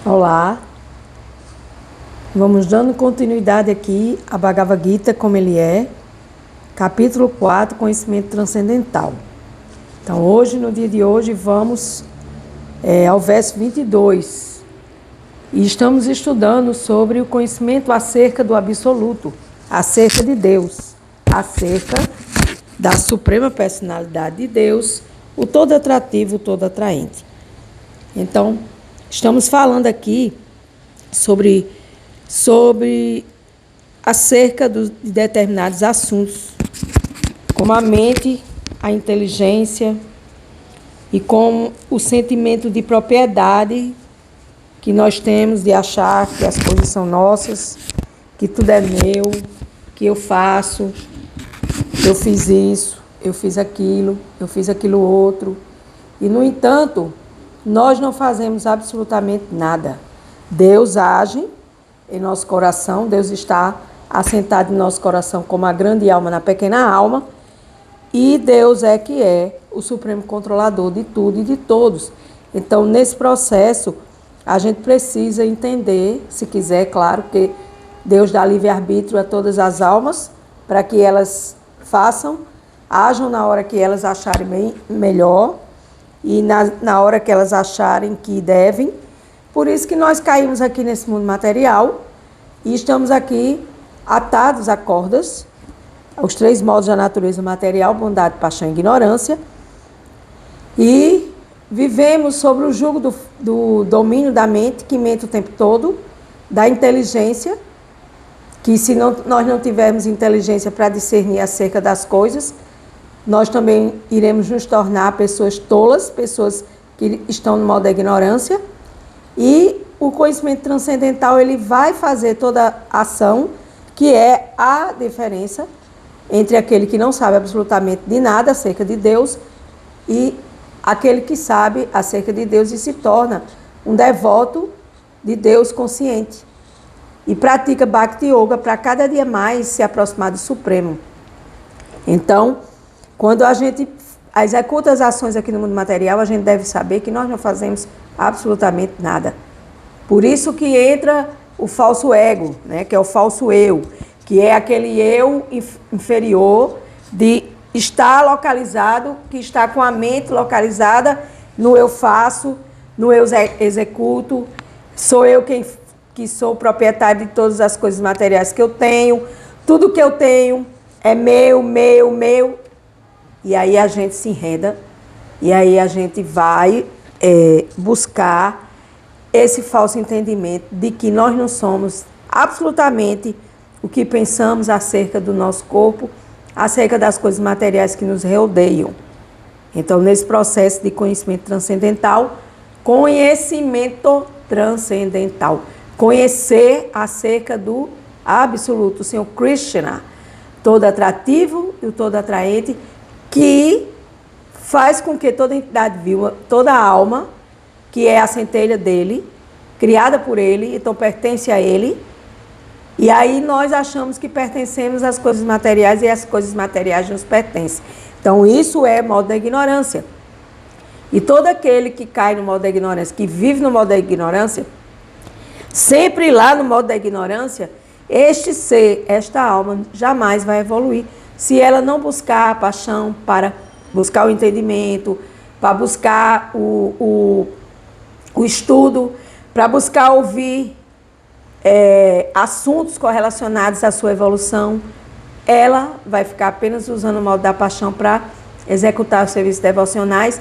Olá, vamos dando continuidade aqui a Bhagavad Gita como ele é, capítulo 4, conhecimento transcendental. Então hoje, no dia de hoje, vamos ao verso 22 e estamos estudando sobre o conhecimento acerca do absoluto, acerca de Deus, acerca da suprema personalidade de Deus, o todo atrativo, o todo atraente. Então, estamos falando aqui sobre acerca de determinados assuntos, como a mente, a inteligência e como o sentimento de propriedade que nós temos de achar que as coisas são nossas, que tudo é meu, que eu faço, eu fiz isso, eu fiz aquilo outro. E, no entanto, nós não fazemos absolutamente nada. Deus age em nosso coração, Deus está assentado em nosso coração como a grande alma na pequena alma, e Deus é que é o supremo controlador de tudo e de todos. Então, nesse processo, a gente precisa entender, se quiser, claro, que Deus dá livre-arbítrio a todas as almas, para que elas façam, ajam na hora que elas acharem melhor, e na hora que elas acharem que devem. Por isso que nós caímos aqui nesse mundo material e estamos aqui atados a cordas, aos três modos da natureza material: bondade, paixão e ignorância, e vivemos sobre o jugo do domínio da mente, que mente o tempo todo, da inteligência, que se nós não tivermos inteligência para discernir acerca das coisas, nós também iremos nos tornar pessoas tolas, pessoas que estão no modo da ignorância. E o conhecimento transcendental, ele vai fazer toda a ação, que é a diferença entre aquele que não sabe absolutamente de nada acerca de Deus e aquele que sabe acerca de Deus e se torna um devoto de Deus consciente. E pratica Bhakti Yoga para cada dia mais se aproximar do Supremo. Então, quando a gente executa as ações aqui no mundo material, a gente deve saber que nós não fazemos absolutamente nada. Por isso que entra o falso ego, né, que é o falso eu, que é aquele eu inferior de estar localizado, que está com a mente localizada no eu faço, no eu executo, sou eu que sou o proprietário de todas as coisas materiais que eu tenho, tudo que eu tenho é meu. E aí a gente se enreda, e aí a gente vai buscar esse falso entendimento de que nós não somos absolutamente o que pensamos acerca do nosso corpo, acerca das coisas materiais que nos rodeiam. Então, nesse processo de conhecimento transcendental, conhecer acerca do absoluto, o Senhor Krishna, todo atrativo e o todo atraente, que faz com que toda entidade viva, toda alma, que é a centelha dele, criada por ele, então pertence a ele, e aí nós achamos que pertencemos às coisas materiais e as coisas materiais nos pertencem. Então isso é modo da ignorância. E todo aquele que cai no modo da ignorância, que vive no modo da ignorância, sempre lá no modo da ignorância, este ser, esta alma, jamais vai evoluir, se ela não buscar a paixão para buscar o entendimento, para buscar o estudo, para buscar ouvir assuntos correlacionados à sua evolução. Ela vai ficar apenas usando o modo da paixão para executar os serviços devocionais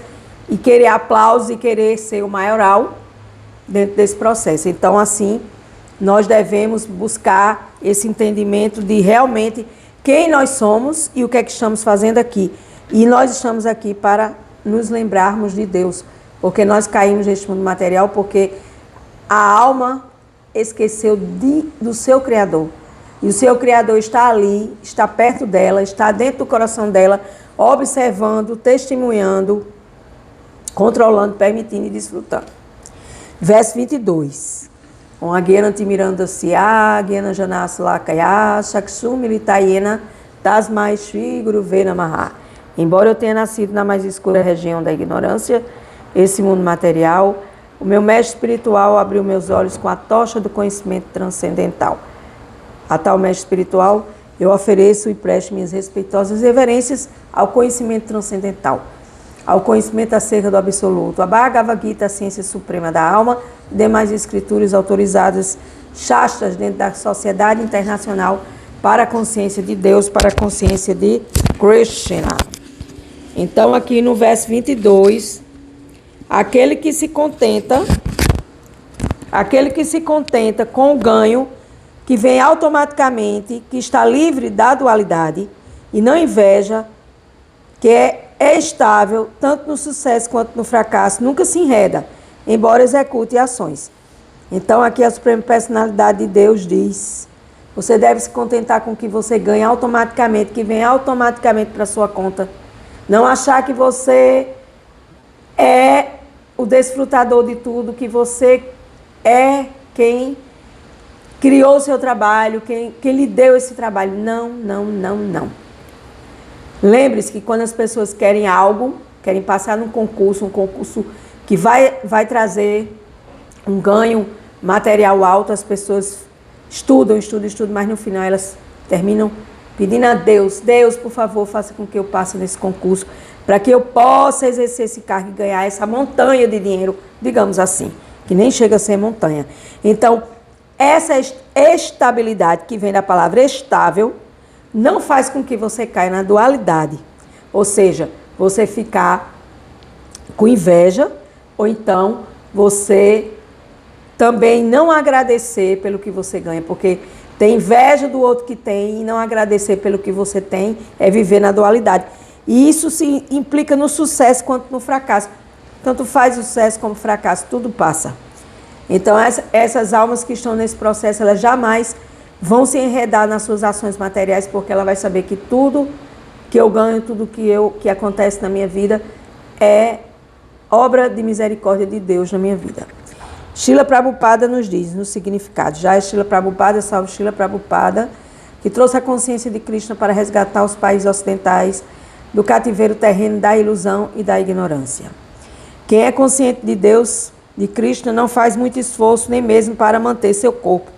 e querer aplausos e querer ser o maioral dentro desse processo. Então, assim, nós devemos buscar esse entendimento de realmente quem nós somos e o que é que estamos fazendo aqui. E nós estamos aqui para nos lembrarmos de Deus, porque nós caímos neste mundo material porque a alma esqueceu do seu Criador. E o seu Criador está ali, está perto dela, está dentro do coração dela, observando, testemunhando, controlando, permitindo e desfrutando. Verso 22. Om Agyanantimirandasya Gyananjanasya Chakshum Militayena Tasmai Shri Guruve Namaha. Embora eu tenha nascido na mais escura região da ignorância, esse mundo material, O meu mestre espiritual abriu meus olhos com a tocha do conhecimento transcendental. A tal mestre espiritual, eu ofereço e presto minhas respeitosas reverências ao conhecimento transcendental, ao conhecimento acerca do absoluto, a Bhagavad Gita, a ciência suprema da alma, demais escrituras autorizadas, shastras dentro da sociedade internacional para a consciência de Deus, para a consciência de Krishna. Então, aqui no verso 22, aquele que se contenta com o ganho que vem automaticamente, que está livre da dualidade e não inveja, que é estável tanto no sucesso quanto no fracasso, nunca se enreda, embora execute ações. Então aqui a Suprema Personalidade de Deus diz: você deve se contentar com o que você ganha automaticamente, que vem automaticamente para sua conta. Não achar que você é o desfrutador de tudo, que você é quem criou o seu trabalho, quem lhe deu esse trabalho. Não, não, não, não. Lembre-se que quando as pessoas querem algo, querem passar num concurso, um concurso que vai trazer um ganho material alto, as pessoas estudam, mas no final elas terminam pedindo a Deus: Deus, por favor, faça com que eu passe nesse concurso, para que eu possa exercer esse cargo e ganhar essa montanha de dinheiro, digamos assim, que nem chega a ser montanha. Então, essa estabilidade que vem da palavra estável não faz com que você caia na dualidade, ou seja, você ficar com inveja, ou então você também não agradecer pelo que você ganha, porque ter inveja do outro que tem e não agradecer pelo que você tem é viver na dualidade. E isso se implica no sucesso quanto no fracasso. Tanto faz o sucesso como o fracasso, tudo passa. Então essas almas que estão nesse processo, elas jamais vão se enredar nas suas ações materiais, porque ela vai saber que tudo que eu ganho, tudo que acontece na minha vida é obra de misericórdia de Deus na minha vida. Srila Prabhupada nos diz no significado: já é Srila Prabhupada, salve Srila Prabhupada, que trouxe a consciência de Krishna para resgatar os países ocidentais do cativeiro terreno da ilusão e da ignorância. Quem é consciente de Deus, de Krishna, não faz muito esforço nem mesmo para manter seu corpo.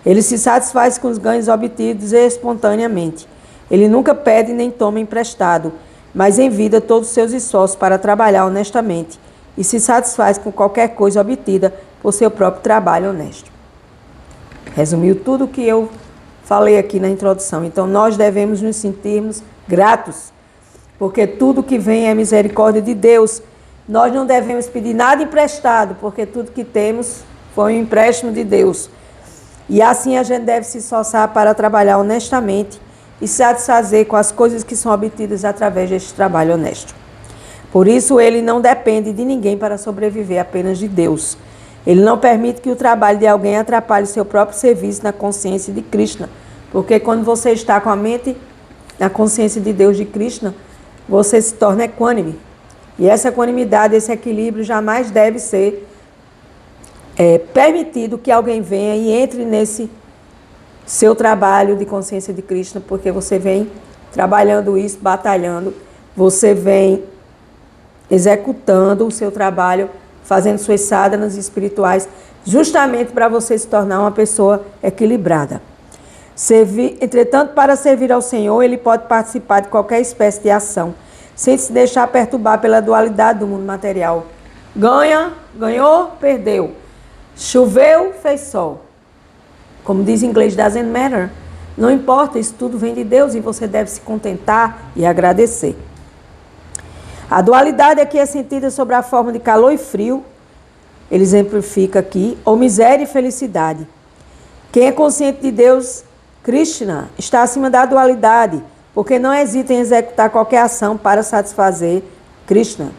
Ele se satisfaz com os ganhos obtidos espontaneamente. Ele nunca pede nem toma emprestado, mas envida todos os seus esforços para trabalhar honestamente e se satisfaz com qualquer coisa obtida por seu próprio trabalho honesto. Resumiu tudo o que eu falei aqui na introdução. Então nós devemos nos sentirmos gratos, porque tudo que vem é misericórdia de Deus. Nós não devemos pedir nada emprestado, porque tudo que temos foi um empréstimo de Deus. E assim a gente deve se esforçar para trabalhar honestamente e se satisfazer com as coisas que são obtidas através deste trabalho honesto. Por isso ele não depende de ninguém para sobreviver, apenas de Deus. Ele não permite que o trabalho de alguém atrapalhe seu próprio serviço na consciência de Krishna, porque quando você está com a mente na consciência de Deus, de Krishna, você se torna equânime. E essa equanimidade, esse equilíbrio jamais deve ser permitido que alguém venha e entre nesse seu trabalho de consciência de Krishna, porque você vem trabalhando isso, batalhando, você vem executando o seu trabalho, fazendo suas sadhanas espirituais, justamente para você se tornar uma pessoa equilibrada. Entretanto, para servir ao Senhor, ele pode participar de qualquer espécie de ação, sem se deixar perturbar pela dualidade do mundo material. Ganhou, perdeu. Choveu, fez sol. Como diz em inglês, doesn't matter. Não importa, isso tudo vem de Deus e você deve se contentar e agradecer. A dualidade aqui é sentida sobre a forma de calor e frio, ele exemplifica aqui, ou miséria e felicidade. Quem é consciente de Deus, Krishna, está acima da dualidade, porque não hesita em executar qualquer ação para satisfazer Krishna.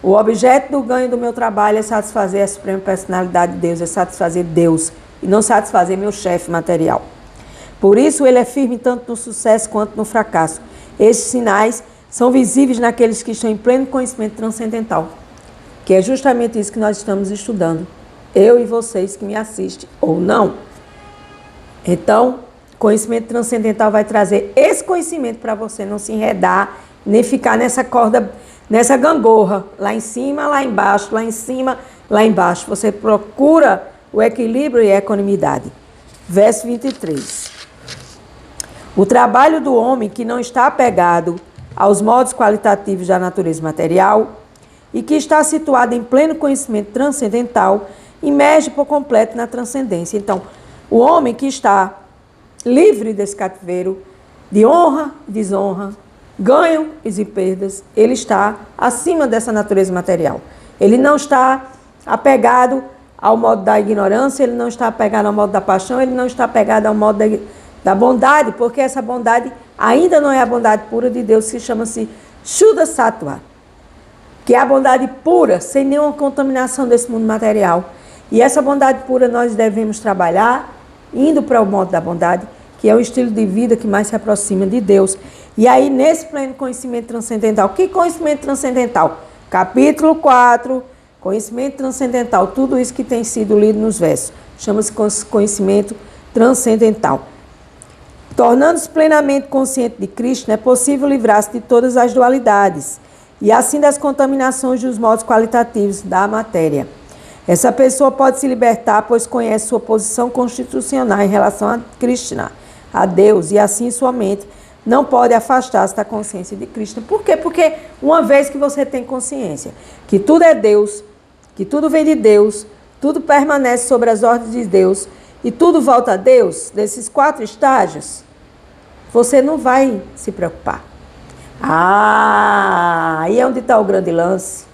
O objeto do ganho do meu trabalho é satisfazer a Suprema Personalidade de Deus, é satisfazer Deus e não satisfazer meu chefe material. Por isso ele é firme tanto no sucesso quanto no fracasso. Estes sinais são visíveis naqueles que estão em pleno conhecimento transcendental, que é justamente isso que nós estamos estudando, eu e vocês que me assistem ou não. Então, conhecimento transcendental vai trazer esse conhecimento para você não se enredar, nem ficar nessa corda, nessa gangorra, lá em cima, lá embaixo, lá em cima lá embaixo. Você procura o equilíbrio e a equanimidade. Verso 23. O trabalho do homem que não está apegado aos modos qualitativos da natureza material e que está situado em pleno conhecimento transcendental, emerge por completo na transcendência. Então, o homem que está livre desse cativeiro, de honra e desonra, ganhos e perdas, ele está acima dessa natureza material. Ele não está apegado ao modo da ignorância, ele não está apegado ao modo da paixão, ele não está apegado ao modo da bondade, porque essa bondade ainda não é a bondade pura de Deus, que chama-se Shuddha Sattva, que é a bondade pura, sem nenhuma contaminação desse mundo material. E essa bondade pura nós devemos trabalhar, indo para o modo da bondade, que é o estilo de vida que mais se aproxima de Deus. E aí, nesse pleno conhecimento transcendental, que conhecimento transcendental? Capítulo 4, conhecimento transcendental, tudo isso que tem sido lido nos versos, chama-se conhecimento transcendental. Tornando-se plenamente consciente de Krishna, é possível livrar-se de todas as dualidades, e assim das contaminações dos modos qualitativos da matéria. Essa pessoa pode se libertar, pois conhece sua posição constitucional em relação a Krishna, a Deus, e assim sua mente não pode afastar-se da consciência de Krishna. Por quê? Porque uma vez que você tem consciência que tudo é Deus, que tudo vem de Deus, tudo permanece sobre as ordens de Deus e tudo volta a Deus, desses 4 estágios, você não vai se preocupar. Aí é onde está o grande lance.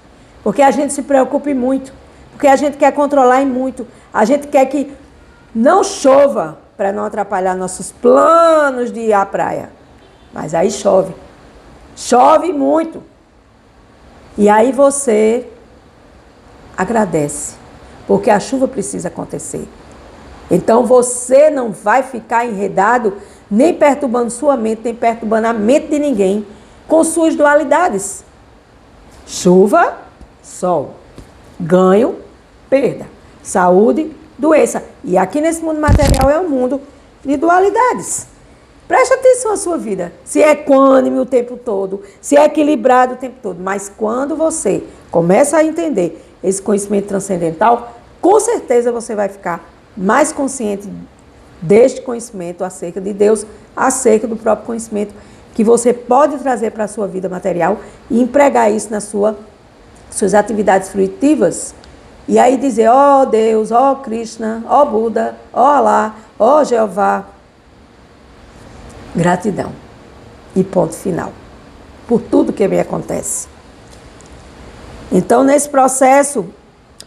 Porque a gente se preocupa muito, porque a gente quer controlar muito, a gente quer que não chova para não atrapalhar nossos planos de ir à praia. Mas aí chove. Chove muito. E aí você agradece, porque a chuva precisa acontecer. Então você não vai ficar enredado, nem perturbando sua mente, nem perturbando a mente de ninguém, com suas dualidades. Chuva, sol. Ganho, perda. Saúde, doença. E aqui nesse mundo material é um mundo de dualidades. Preste atenção à sua vida. Se é equânime o tempo todo, se é equilibrado o tempo todo. Mas quando você começa a entender esse conhecimento transcendental, com certeza você vai ficar mais consciente deste conhecimento acerca de Deus, acerca do próprio conhecimento que você pode trazer para a sua vida material e empregar isso nas suas atividades fruitivas. E aí dizer, ó Deus, ó Krishna, ó Buda, ó Alá, ó Jeová. Gratidão. E ponto final. Por tudo que me acontece. Então, nesse processo,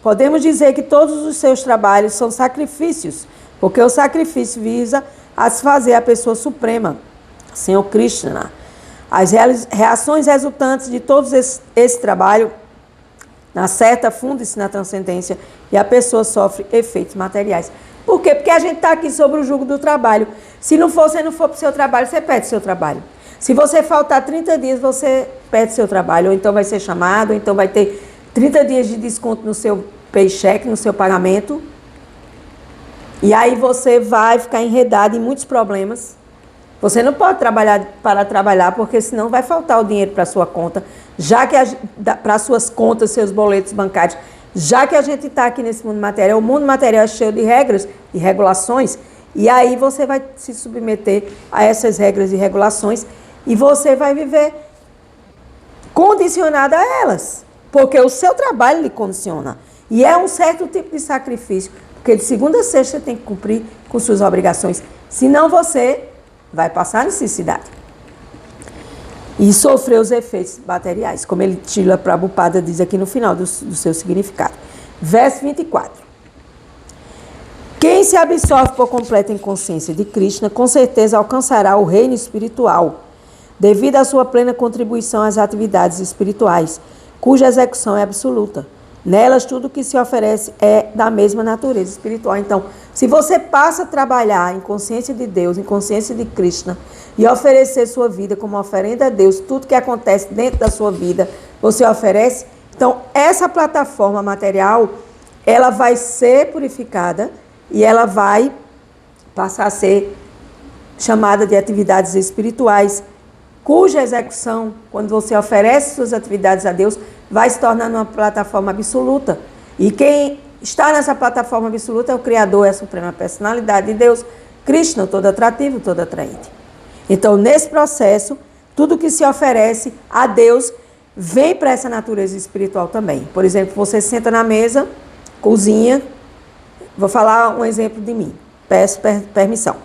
podemos dizer que todos os seus trabalhos são sacrifícios, porque o sacrifício visa a se fazer a pessoa suprema, Senhor Krishna. As reações resultantes de todo esse trabalho, na certa, funde-se na transcendência e a pessoa sofre efeitos materiais. Por quê? Porque a gente está aqui sobre o jugo do trabalho. Se você não for para o seu trabalho, você perde seu trabalho. Se você faltar 30 dias, você perde seu trabalho. Ou então vai ser chamado, ou então vai ter 30 dias de desconto no seu paycheck, no seu pagamento. E aí você vai ficar enredado em muitos problemas. Você não pode para trabalhar, porque senão vai faltar o dinheiro para a sua conta, já que para as suas contas, seus boletos bancários. Já que a gente está aqui nesse mundo material, o mundo material é cheio de regras e regulações, e aí você vai se submeter a essas regras e regulações, e você vai viver condicionado a elas, porque o seu trabalho lhe condiciona. E é um certo tipo de sacrifício, porque de segunda a sexta você tem que cumprir com suas obrigações, senão você vai passar necessidade. E sofrer os efeitos materiais, como Srila Prabhupada diz aqui no final do seu significado. Verso 24. Quem se absorve por completo em consciência de Krishna, com certeza alcançará o reino espiritual, devido à sua plena contribuição às atividades espirituais, cuja execução é absoluta. Nelas, tudo o que se oferece é da mesma natureza espiritual. Então, se você passa a trabalhar em consciência de Deus, em consciência de Krishna, e oferecer sua vida como oferenda a Deus, tudo que acontece dentro da sua vida, você oferece. Então, essa plataforma material, ela vai ser purificada e ela vai passar a ser chamada de atividades espirituais, cuja execução, quando você oferece suas atividades a Deus, vai se tornar uma plataforma absoluta. E quem está nessa plataforma absoluta é o Criador, é a Suprema Personalidade de Deus, Krishna, todo atrativo, todo atraente. Então, nesse processo, tudo que se oferece a Deus vem para essa natureza espiritual também. Por exemplo, você senta na mesa, cozinha, vou falar um exemplo de mim, peço permissão.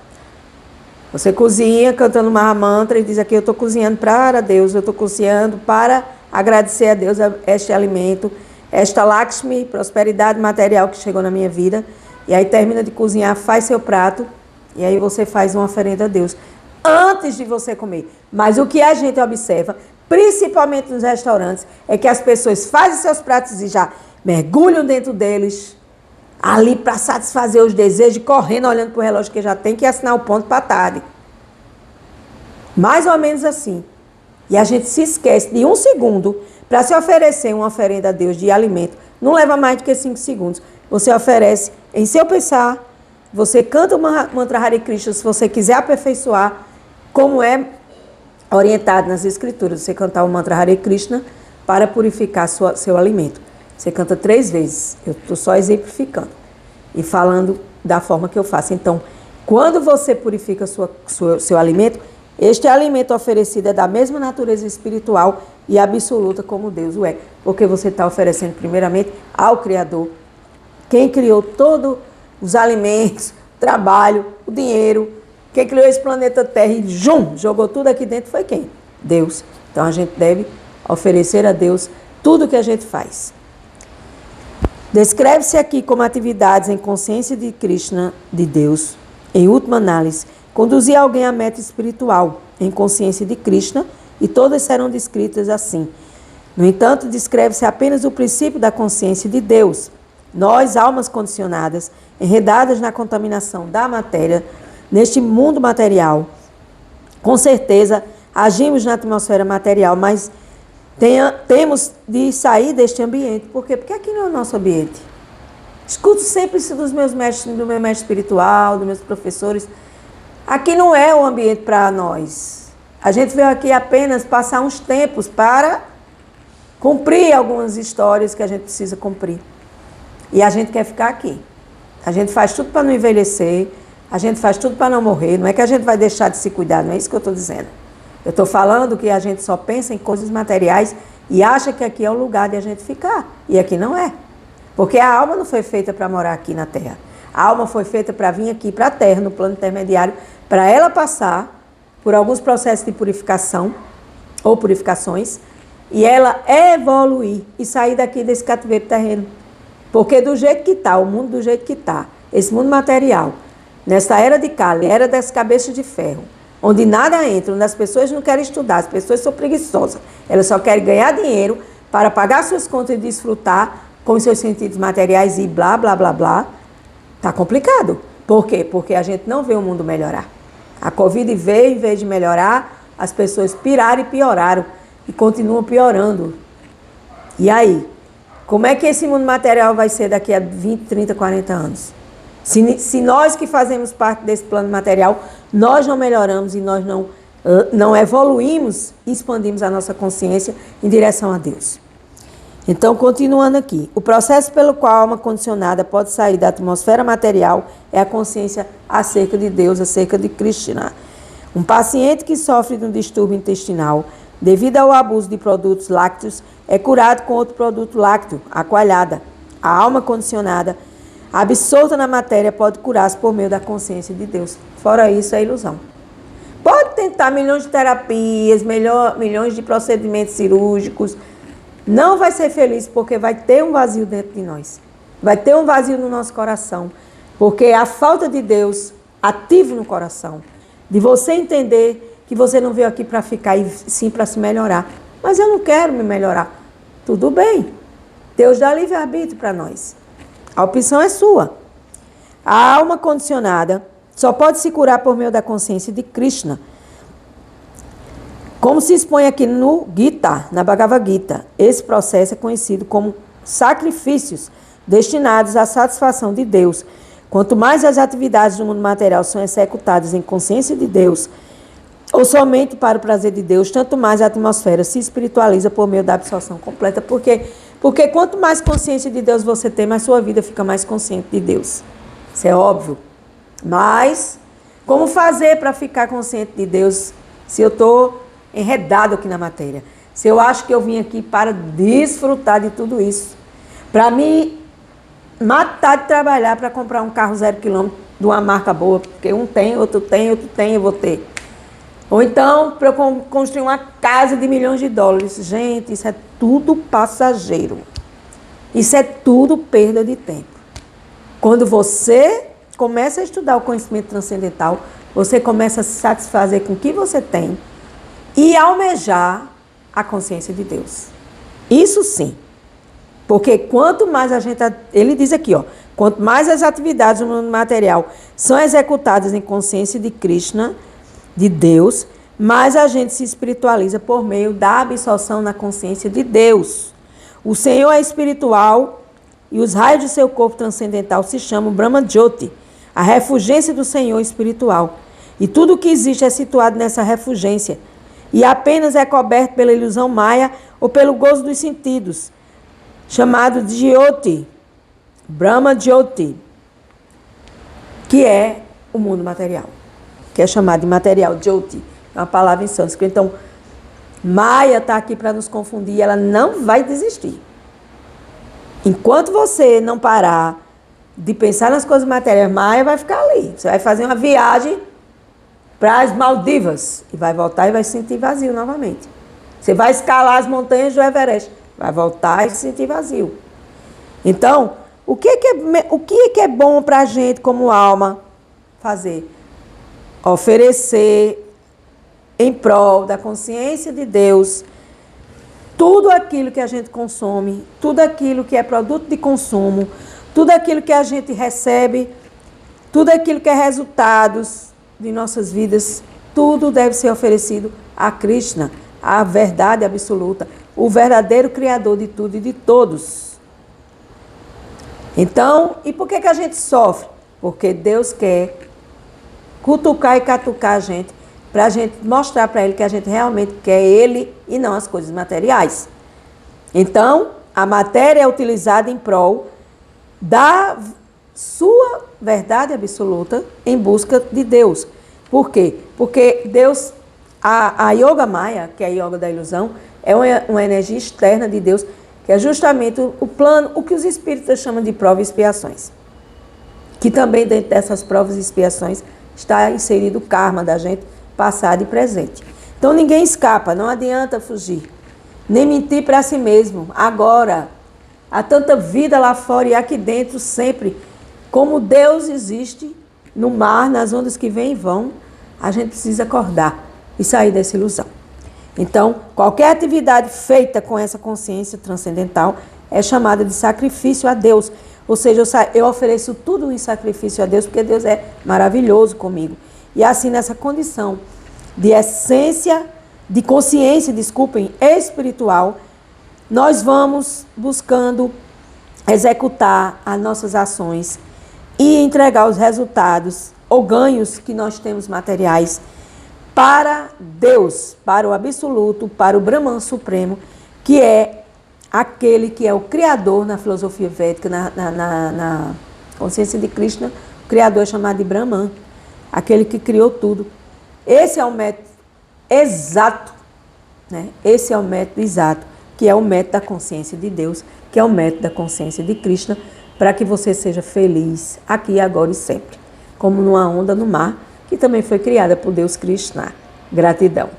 Você cozinha cantando uma mantra e diz aqui, eu estou cozinhando para Deus, eu estou cozinhando para agradecer a Deus este alimento, esta Lakshmi, prosperidade material que chegou na minha vida. E aí termina de cozinhar, faz seu prato e aí você faz uma oferenda a Deus antes de você comer. Mas o que a gente observa, principalmente nos restaurantes, é que as pessoas fazem seus pratos e já mergulham dentro deles, ali para satisfazer os desejos, correndo, olhando para o relógio que já tem que assinar o ponto para tarde. Mais ou menos assim. E a gente se esquece de 1 segundo para se oferecer uma oferenda a Deus de alimento. Não leva mais do que 5 segundos. Você oferece em seu pensar, você canta o mantra Hare Krishna, se você quiser aperfeiçoar, como é orientado nas escrituras, você cantar o mantra Hare Krishna para purificar seu alimento. Você canta 3 vezes. Eu estou só exemplificando e falando da forma que eu faço. Então, quando você purifica seu alimento, este alimento oferecido é da mesma natureza espiritual e absoluta como Deus o é. Porque você está oferecendo primeiramente ao Criador, quem criou todos os alimentos, o trabalho, o dinheiro, quem criou esse planeta Terra e jogou tudo aqui dentro foi quem? Deus. Então a gente deve oferecer a Deus tudo que a gente faz. Descreve-se aqui como atividades em consciência de Krishna, de Deus, em última análise, conduzir alguém à meta espiritual, em consciência de Krishna, e todas serão descritas assim. No entanto, descreve-se apenas o princípio da consciência de Deus. Nós, almas condicionadas, enredadas na contaminação da matéria, neste mundo material, com certeza agimos na atmosfera material, mas temos de sair deste ambiente. Por quê? Porque aqui não é o nosso ambiente. Escuto sempre isso dos meus mestres, do meu mestre espiritual, dos meus professores. Aqui não é o ambiente para nós. A gente veio aqui apenas passar uns tempos para cumprir algumas histórias que a gente precisa cumprir. E a gente quer ficar aqui. A gente faz tudo para não envelhecer, a gente faz tudo para não morrer. Não é que a gente vai deixar de se cuidar, não é isso que eu estou dizendo. Eu estou falando que a gente só pensa em coisas materiais e acha que aqui é o lugar de a gente ficar. E aqui não é. Porque a alma não foi feita para morar aqui na Terra. A alma foi feita para vir aqui para a Terra, no plano intermediário, para ela passar por alguns processos de purificação ou purificações e ela evoluir e sair daqui desse cativeiro terreno. Porque do jeito que está, o mundo do jeito que está, esse mundo material, nessa era de Kali, era das cabeças de ferro, onde nada entra, onde as pessoas não querem estudar, as pessoas são preguiçosas, elas só querem ganhar dinheiro para pagar suas contas e desfrutar com os seus sentidos materiais e blá, blá, blá, blá. Está complicado. Por quê? Porque a gente não vê o mundo melhorar. A Covid veio, em vez de melhorar, as pessoas piraram e pioraram e continuam piorando. E aí? Como é que esse mundo material vai ser daqui a 20, 30, 40 anos? Se nós que fazemos parte desse plano material, nós não melhoramos e nós não evoluímos e expandimos a nossa consciência em direção a Deus. Então, continuando aqui, o processo pelo qual a alma condicionada pode sair da atmosfera material é a consciência acerca de Deus, acerca de Krishna. Um paciente que sofre de um distúrbio intestinal devido ao abuso de produtos lácteos é curado com outro produto lácteo, a coalhada. A alma condicionada, absorta na matéria, pode curar-se por meio da consciência de Deus. Fora isso, é ilusão. Pode tentar milhões de terapias, milhões de procedimentos cirúrgicos. Não vai ser feliz porque vai ter um vazio dentro de nós. Vai ter um vazio no nosso coração. Porque a falta de Deus ativo no coração. De você entender que você não veio aqui para ficar e sim para se melhorar. Mas eu não quero me melhorar. Tudo bem. Deus dá livre-arbítrio para nós. A opção é sua. A alma condicionada só pode se curar por meio da consciência de Krishna. Como se expõe aqui no Gita, na Bhagavad Gita, esse processo é conhecido como sacrifícios destinados à satisfação de Deus. Quanto mais as atividades do mundo material são executadas em consciência de Deus, ou somente para o prazer de Deus, tanto mais a atmosfera se espiritualiza por meio da absorção completa. Por quê? Porque quanto mais consciência de Deus você tem, mais sua vida fica mais consciente de Deus. Isso é óbvio. Mas, como fazer para ficar consciente de Deus se eu estou enredado aqui na matéria? Se eu acho que eu vim aqui para desfrutar de tudo isso. Para me matar de trabalhar para comprar um carro 0 km de uma marca boa. Porque um tem, outro tem, eu vou ter. Ou então, para eu construir uma casa de milhões de dólares. Gente, isso é tudo passageiro. Isso é tudo perda de tempo. Quando você começa a estudar o conhecimento transcendental, você começa a se satisfazer com o que você tem e almejar a consciência de Deus. Isso sim. Porque quanto mais a gente... Ele diz aqui, ó, quanto mais as atividades do mundo material são executadas em consciência de Krishna, de Deus, mais a gente se espiritualiza por meio da absorção na consciência de Deus. O Senhor é espiritual e os raios de seu corpo transcendental se chamam Brahma Jyoti, a refulgência do Senhor espiritual. E tudo o que existe é situado nessa refulgência e apenas é coberto pela ilusão maia ou pelo gozo dos sentidos, chamado de Jyoti, Brahma Jyoti, que é o mundo material, que é chamado de material, Jyoti, é uma palavra em sânscrito. Então, Maya está aqui para nos confundir, ela não vai desistir. Enquanto você não parar de pensar nas coisas materiais, Maya vai ficar ali. Você vai fazer uma viagem para as Maldivas e vai voltar e vai se sentir vazio novamente. Você vai escalar as montanhas do Everest, vai voltar e se sentir vazio. Então, o que é bom para a gente como alma fazer? Oferecer em prol da consciência de Deus tudo aquilo que a gente consome, tudo aquilo que é produto de consumo, tudo aquilo que a gente recebe, tudo aquilo que é resultados de nossas vidas, tudo deve ser oferecido a Krishna, a verdade absoluta, o verdadeiro Criador de tudo e de todos. Então, e por que a gente sofre? Porque Deus quer cutucar e catucar a gente, para a gente mostrar para Ele que a gente realmente quer Ele e não as coisas materiais. Então, a matéria é utilizada em prol da sua verdade absoluta em busca de Deus. Por quê? Porque Deus, a Yoga Maya, que é a Yoga da ilusão, é uma energia externa de Deus, que é justamente o plano, o que os espíritas chamam de provas e expiações. Que também dentro dessas provas e expiações está inserido o karma da gente, passado e presente. Então ninguém escapa, não adianta fugir, nem mentir para si mesmo. Agora, há tanta vida lá fora e aqui dentro sempre. Como Deus existe no mar, nas ondas que vêm e vão, a gente precisa acordar e sair dessa ilusão. Então, qualquer atividade feita com essa consciência transcendental é chamada de sacrifício a Deus. Ou seja, eu ofereço tudo em sacrifício a Deus, porque Deus é maravilhoso comigo. E assim, nessa condição de essência, de consciência, espiritual, nós vamos buscando executar as nossas ações e entregar os resultados ou ganhos que nós temos materiais para Deus, para o absoluto, para o Brahman Supremo, que é aquele que é o Criador na filosofia védica, na consciência de Krishna. O Criador é chamado de Brahman, aquele que criou tudo. Esse é o método exato, né? Esse é o método exato, que é o método da consciência de Deus, que é o método da consciência de Krishna, para que você seja feliz aqui, agora e sempre, como numa onda no mar, que também foi criada por Deus Krishna. Gratidão.